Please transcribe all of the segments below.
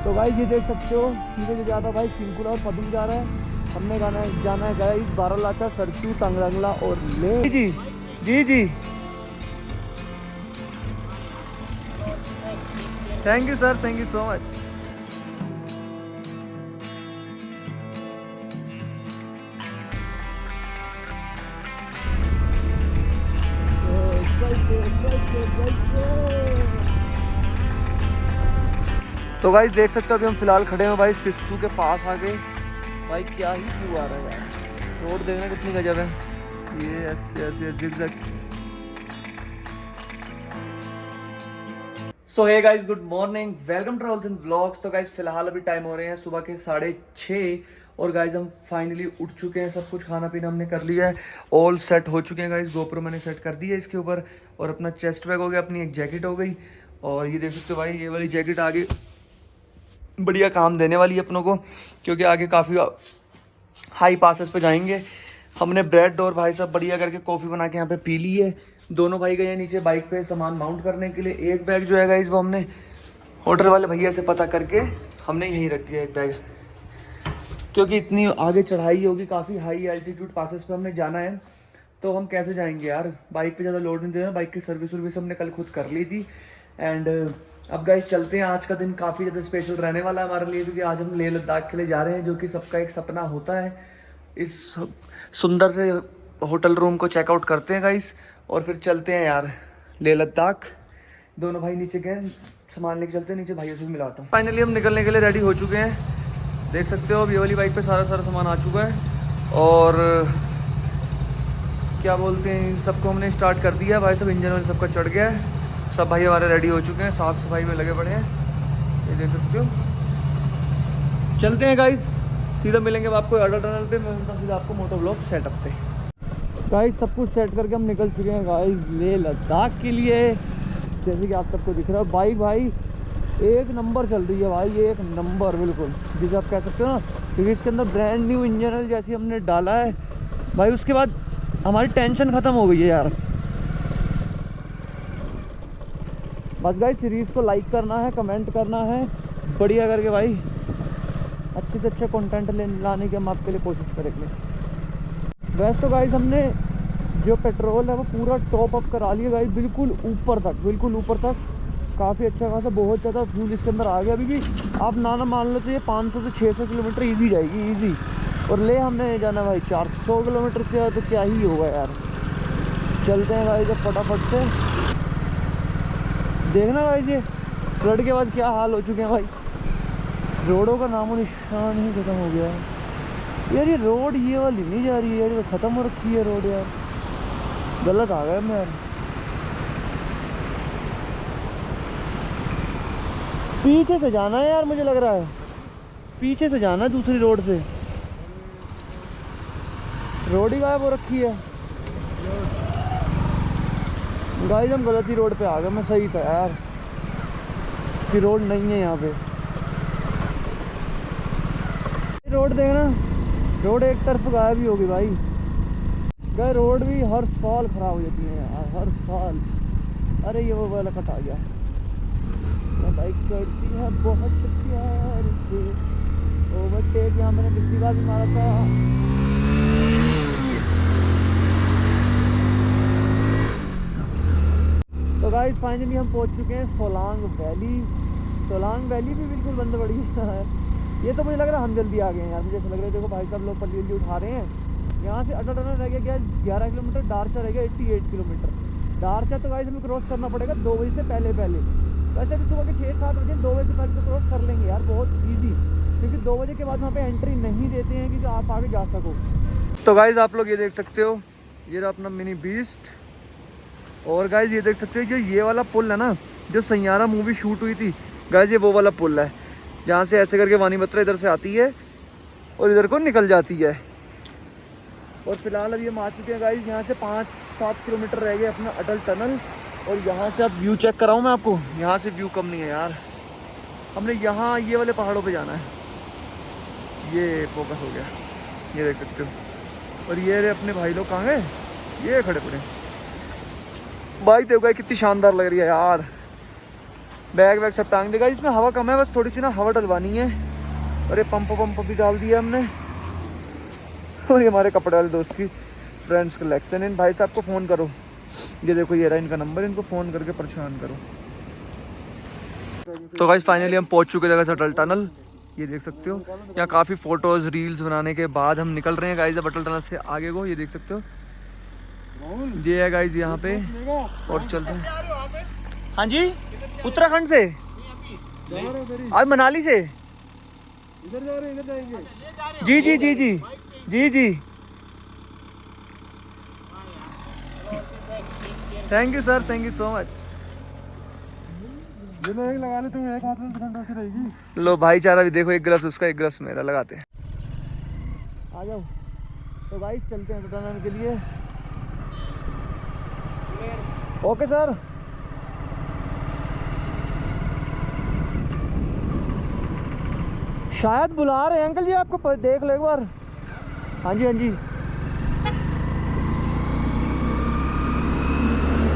तो भाई ये देख सकते हो सीधे जो जाता भाई सिंकुला और पदम जा रहा है। हमने जाना है गाइस बारालाचा, सरचू, तंगरंगला और ले जी जी जी। Thank you sir, thank you so much. तो गाइस देख सकते हो अभी हम फिलहाल खड़े हैं भाई सिस्सू के पास आके। भाई क्या ही व्यू आ रहा है यार, रोड देखना कितनी गजब है। ये ऐसे ऐसे zigzag. So hey guys, good morning, welcome to travels and vlogs. तो गाइस फिलहाल अभी टाइम हो रहे हैं सुबह के 6:30 और गाइस हम फाइनली उठ चुके हैं। सब कुछ खाना पीना हमने कर लिया है, ऑल सेट हो चुके हैं गाइस। गोप्रो मैंने सेट कर दी है इसके ऊपर और अपना चेस्ट बैग हो गया, अपनी एक जैकेट हो गई। और ये देख सकते हो भाई ये वाली जैकेट आगे बढ़िया काम देने वाली है अपनों को, क्योंकि आगे काफ़ी हाई पासेस पे जाएंगे। हमने ब्रेड और भाई साहब बढ़िया करके कॉफ़ी बना के यहाँ पे पी ली है। दोनों भाई गए हैं नीचे बाइक पे सामान माउंट करने के लिए। एक बैग जो है गाइस वो हमने होटल वाले भैया से पता करके हमने यहीं रख दिया एक बैग, क्योंकि इतनी आगे चढ़ाई होगी, काफ़ी हाई एल्टीट्यूड पासेस पे हमने जाना है। तो हम कैसे जाएंगे यार, बाइक पे ज़्यादा लोड नहीं देना। बाइक की सर्विस वर्विस हमने कल खुद कर ली थी। एंड अब गाइस चलते हैं। आज का दिन काफ़ी ज़्यादा स्पेशल रहने वाला है हमारे लिए, क्योंकि आज हम लेह लद्दाख के लिए जा रहे हैं, जो कि सबका एक सपना होता है। इस सुंदर से होटल रूम को चेकआउट करते हैं गाइस और फिर चलते हैं यार लेह लद्दाख। दोनों भाई नीचे गए, सामान लेके चलते हैं नीचे, भाइयों से भी मिलाता हूँ। फाइनली हम निकलने के लिए रेडी हो चुके हैं। देख सकते हो अब ये वाली बाइक पे सारा सामान आ चुका है और क्या बोलते हैं, सबको हमने स्टार्ट कर दिया भाई। सब इंजन वजन सबका चढ़ गया है। सब भाई हमारे रेडी हो चुके हैं, साफ़ सफाई में लगे पड़े हैं, ये देख सकते हो। चलते हैं गाइस, सीधा मिलेंगे आपको अडल टनल पे। मैं मिलता हूँ सीधा आपको मोटो ब्लॉग सेटअप पे। गाइस सब कुछ सेट करके हम निकल चुके हैं गाइस लेह लद्दाख के लिए। जैसे कि आप सबको दिख रहा है बाइक भाई एक नंबर चल रही है भाई, एक नंबर बिल्कुल, जिसे आप कह सकते हो ना, क्योंकि इसके अंदर ब्रांड न्यू इंजन ऑयल जैसी हमने डाला है भाई। उसके बाद हमारी टेंशन ख़त्म हो गई है यार। बस गाइस सीरीज़ को लाइक करना है, कमेंट करना है बढ़िया करके भाई। अच्छे से अच्छा कंटेंट लाने की हम आपके लिए कोशिश करेंगे। वैसे तो गाइस हमने जो पेट्रोल है वो पूरा टॉप अप करा लिया गाइस, बिल्कुल ऊपर तक, बिल्कुल ऊपर तक। काफ़ी अच्छा खासा बहुत ज़्यादा फ्यूल इसके अंदर आ गया। अभी भी आप ना मान लो तो ये 500 से 600 किलोमीटर ईजी जाएगी, ईजी। और ले हमने जाना भाई 400 किलोमीटर से, तो क्या ही होगा यार। चलते हैं भाई जब फटाफट से। देखना भाई ये फ्लड के बाद क्या हाल हो चुके हैं भाई, रोडों का नामो निशान ही ख़त्म हो गया है यार। ये रोड ये वाली नहीं जा रही है यार, ये ख़त्म हो रखी है रोड यार। गलत आ गया मैं यार। पीछे से जाना है यार, मुझे लग रहा है पीछे से जाना है दूसरी रोड से। रोड ही गायब हो रखी है गाइस। हम गलत ही रोड पे आ गए, मैं सही था यार कि रोड नहीं है यहाँ पे। रोड देखना, रोड एक तरफ गायब ही होगी भाई। गए रोड भी हर साल खराब हो जाती है यार, हर साल। अरे ये वो वाला कट आ गया। बाइक चढ़ती है बहुत प्यार से, ओवरटेक यहाँ मैंने पिछली बार भी मारा था। तो गाइस फाइनली हम पहुंच चुके हैं सोलांग वैली। सोलांग वैली भी बिल्कुल बंद पड़ी है। ये तो मुझे लग रहा है हम जल्दी आ गए हैं यार, मुझे ऐसा लग रहा है। देखो भाई साहब लोग पल्ली जल्दी उठा रहे हैं। यहाँ से अटल टनल रह गया 11 किलोमीटर, दारचा रह गया 88 किलोमीटर। दारचा तो गाइस हमें क्रॉस करना पड़ेगा 2 बजे से पहले पहले। वैसे भी सुबह के 6-7 बजे 2 बजे से पहले तो क्रॉस कर लेंगे यार, बहुत ईजी, क्योंकि 2 बजे के बाद वहाँ पे एंट्री नहीं देते हैं कि आप आगे जा सको। तो गाइस आप लोग ये देख सकते हो, ये रहा अपना मिनी बीस्ट। और गाइस ये देख सकते हो जो ये वाला पुल है ना, जो सैयारा मूवी शूट हुई थी गाइस, ये वो वाला पुल है जहाँ से ऐसे करके वानी बत्रा इधर से आती है और इधर को निकल जाती है। और फिलहाल अभी हम आ चुके हैं गाइस, यहाँ से 5-7 किलोमीटर रह गए अपना अटल टनल। और यहाँ से आप व्यू चेक कराऊँ मैं आपको, यहाँ से व्यू कम नहीं है यार। हमने यहाँ ये वाले पहाड़ों पे जाना है। ये फोकस हो गया, ये देख सकते हो। और ये रहे अपने भाई लोग, कहाँ गए, ये खड़े पड़े। बाइक देखो कितनी शानदार लग रही है यार। बैग वैग सब टांग देगा। इसमें हवा कम है, बस थोड़ी सी ना हवा डलवानी है। अरे पंप भी डाल दिया हमने। और ये हमारे कपड़े वाले दोस्त की फ्रेंड्स कलेक्शन है। इन भाई साहब को फ़ोन करो, ये देखो ये रहा इनका नंबर, इनको फ़ोन करके परेशान करो। तो गाइस फाइनली हम पहुंच चुके जगह से अटल टनल। ये देख सकते हो यहाँ काफ़ी फ़ोटोज़ रील्स बनाने के बाद हम निकल रहे हैं गाइस अब अटल टनल से आगे को। ये देख सकते हो ये है गाइस यहाँ पे, और चलते हैं। हाँ जी, उत्तराखंड से, आज मनाली से। इधर जा रहे हैं, इधर जाएंगे। जी जी जी जी जी जी, thank you sir, thank you so much. ये एक लगा ले, तुम एक हाथ में ठंडा से रहेगी। लो भाईचारा भी देखो, एक ग्लव्स उसका एक ग्लव्स मेरा लगाते हैं। आ जाओ। तो भाई चलते हैं टनल के लिए। Okay sir. शायद बुला रहे हैं अंकल जी आपको, देख लो एक बार। हाँ जी हाँ जी।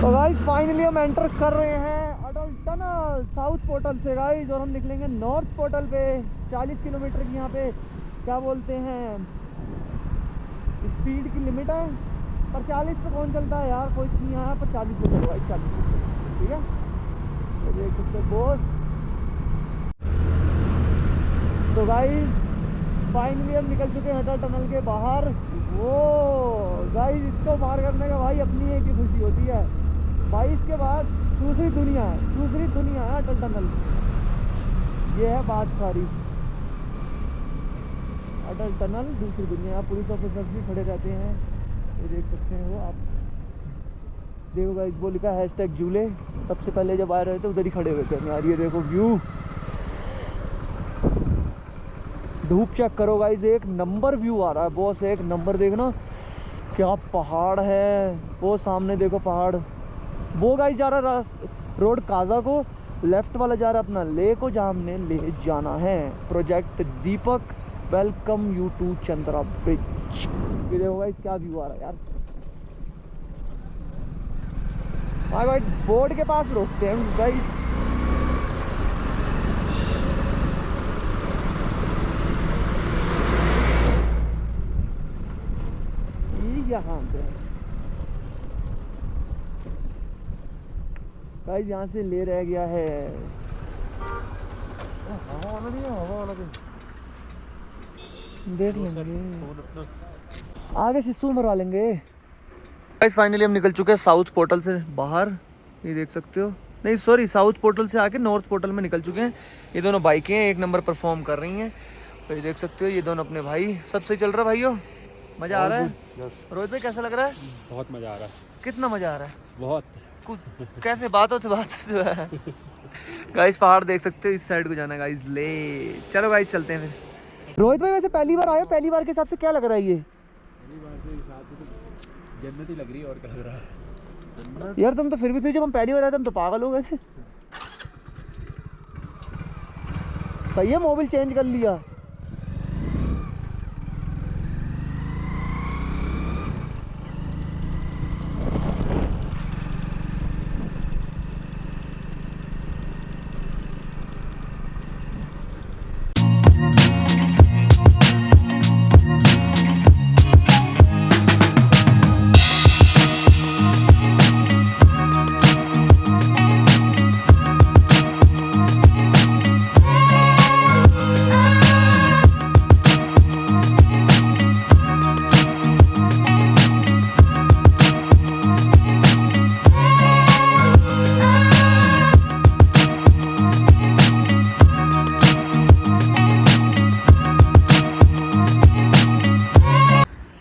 तो गाइस फाइनली हम एंटर कर रहे हैं अटल टनल साउथ पोर्टल से गाइस, और हम निकलेंगे नॉर्थ पोर्टल पे। 40 किलोमीटर की यहाँ पे क्या बोलते हैं स्पीड की लिमिट है, पर 40 पे कौन चलता है यार, कोई नहीं आया, पर 40 पे चलो भाई, 40 पे ठीक है। तो देख सकते बोस। तो गाइस फाइनली हम निकल चुके हैं अटल टनल के बाहर। वो गाइस इसको पार करने का भाई अपनी एक ही खुशी होती है भाई, इसके बाद दूसरी दुनिया है अटल टनल। ये है बात सारी, अटल टनल दूसरी दुनिया। पुलिस ऑफिसर्स भी खड़े रहते हैं, ये देख सकते हैं वो आप। देखो गाइस वो लिखा है #जूले। सबसे पहले जब आ रहे थे उधर ही खड़े हुए थे यार। ये देखो व्यू, धूप चेक करो गाइस, एक नंबर व्यू आ रहा है बॉस, एक नंबर। देखना क्या पहाड़ है, वो सामने देखो पहाड़। वो गाइस जा रहा है रोड काजा को, लेफ्ट वाला जा रहा है अपना ले को, जहाँ हमने ले जाना है। Project Deepak, welcome you to Chandra bridge. ये देखो गाइस क्या व्यू आ रहा है यार। भाई बोर्ड के पास रोकते हैं गाइस। यहाँ पे गाइस यहाँ से ले रह गया है। हवा वाला नहीं है, हवा वाला देख लेंगे, आगे सिस्सू मरवा लेंगे। गाइस फाइनली हम निकल चुके हैं साउथ पोर्टल से बाहर। ये देख सकते हो, नहीं सॉरी, साउथ पोर्टल से आके नॉर्थ पोर्टल में निकल चुके हैं। ये दोनों बाइकें एक नंबर परफॉर्म कर रही हैं। तो ये देख सकते हो ये दोनों अपने भाई। सब सही चल रहा है भाइयों, मज़ा आ रहा है। रोहित भाई कैसा लग रहा है? बहुत मज़ा आ रहा है। कितना मज़ा आ रहा है? बहुत। कुछ कैसे बातों से बात है। गाइस पहाड़ देख सकते हो, इस साइड को जाना है गाइस। ले चलो गाइस चलते हैं फिर। रोहित भाई वैसे पहली बार आए, पहली बार के हिसाब से क्या लग रहा है? ये पहली बार के हिसाब से तो जन्नत ही लग रही है, और क्या लग रहा है यार। तुम तो फिर भी थे, जब हम पहली बार आए थे हम तो पागल हो गए थे। सही है, मोबाइल चेंज कर लिया।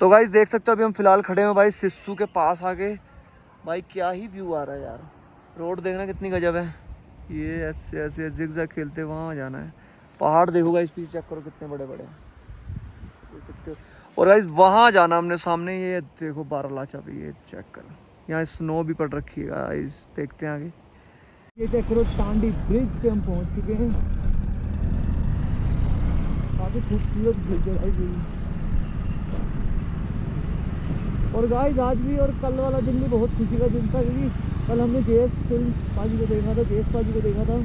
तो गाइस देख सकते हो अभी हम फिलहाल खड़े हैं भाई सिस्सू के पास आके। भाई क्या ही व्यू आ रहा है यार, रोड देखना कितनी गजब है। ये ऐसे ऐसे जिगजैग खेलते वहाँ जाना है। पहाड़ देखो गाइस, पीछे चेक करो कितने बड़े बड़े देख सकते हो। और गाइस वहाँ जाना हमने, सामने ये देखो बारालाचा पे, ये चेक करो, यहाँ स्नो भी पड़ रखी है गाइस। देखते हैं आगे। ये देख करो टांडी ब्रिज पे हम पहुँच चुके हैं। काफ़ी खूबसूरत ब्रिज है गाइस। और गाइस आज भी और कल वाला दिन भी बहुत खुशी का दिन था, क्योंकि कल हमने जेएस फिल्म पाजी को देखा था, जेएस पाजी को देखा था,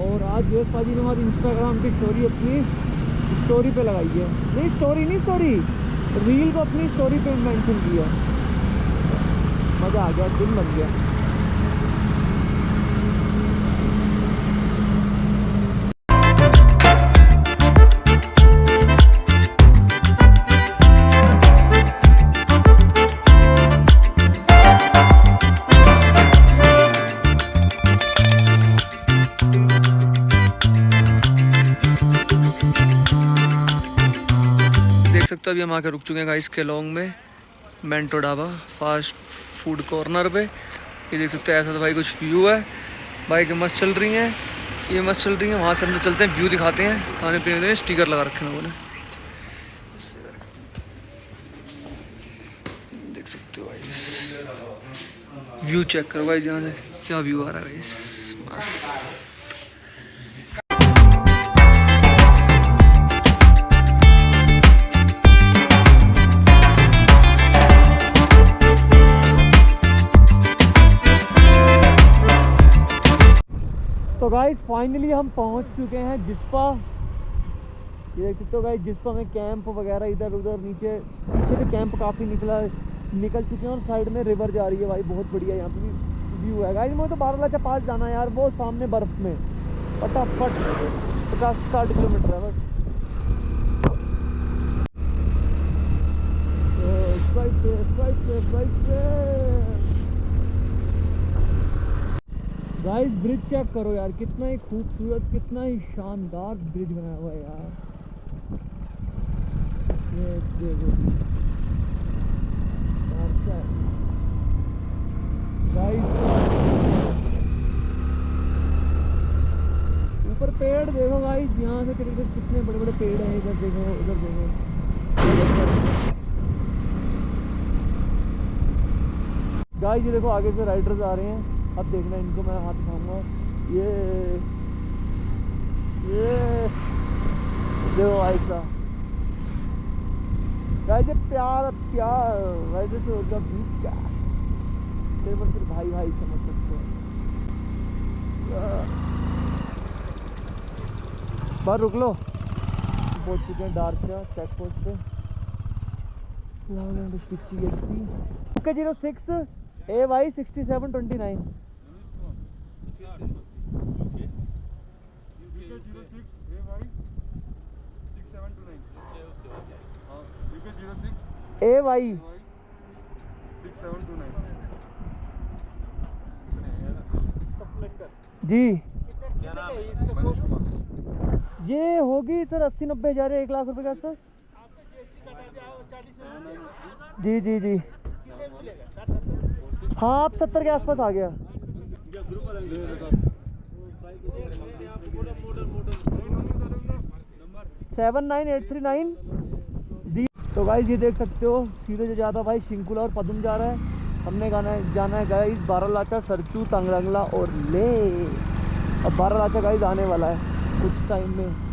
और आज जेएस पाजी ने हमारी इंस्टाग्राम की स्टोरी अपनी स्टोरी पे लगाई है। नहीं स्टोरी नहीं, सॉरी, रील को अपनी स्टोरी पे मेंशन किया। मज़ा आ गया, दिन बन गया। देख सकते हो अभी हम आके रुक चुके हैं गाइस केलोंग में, मेंटो ढाबा फास्ट फूड कॉर्नर पे। ये देख सकते हो ऐसा तो भाई कुछ व्यू है, बाइक मस्त चल रही हैं, ये मस्त चल रही हैं। वहाँ से अंदर चलते हैं, व्यू दिखाते हैं, खाने पीने के स्टिकर लगा रखे हैं लोगों ने, देख सकते हो गाइस। व्यू चेक करो गाइस, यहाँ से क्या व्यू आ रहा है गाइस, मस्त। तो गाइस फाइनली हम पहुंच चुके हैं जिस्पा। ये देख सकते हो गाइस, जिस्पा में कैंप वगैरह इधर उधर नीचे पीछे से कैंप काफ़ी निकल चुके हैं, और साइड में रिवर जा रही है भाई, बहुत बढ़िया यहाँ पे भी व्यू है गाइस। मुझे तो बारालाचा पास जाना है यार, वो सामने बर्फ़ में फटाफट 50-60 किलोमीटर है बस। गाइस ब्रिज चेक करो यार, कितना ही खूबसूरत, कितना ही शानदार ब्रिज बनाया हुआ है यार। ये देखो गाइस, ऊपर पेड़ देखो गाइस, यहाँ से करीब कितने बड़े बड़े पेड़ हैं। इधर देखो, उधर देखो। गाइस ये देखो आगे से राइडर्स आ रहे हैं, अब देखना इनको मैं हाथ दिखाऊंगा। ये देखो ऐसा गाइस, ये प्यार वैसे से होगा बीच का, तेरे पर सिर्फ भाई भाई समझ सकते हैं। बाहर रुक लो, पहुंच चुके हैं डार्चा चेक पोस्ट पे। Okay 06 AY 6729। AY 6729 जी। ये होगी सर 80-90 हज़ार, 1 लाख रुपए के आसपास। जी जी जी, हाँ आप 70 के आसपास आ गया। 79839 जी। तो गाइस ये देख सकते हो सीधे जो जाता भाई शिंकुला और पदुम जा रहा है। हमने जाना है गाइस बारालाचा, सरचू, तंगरंगला और ले। अब बारालाचा गाइस आने वाला है कुछ टाइम में।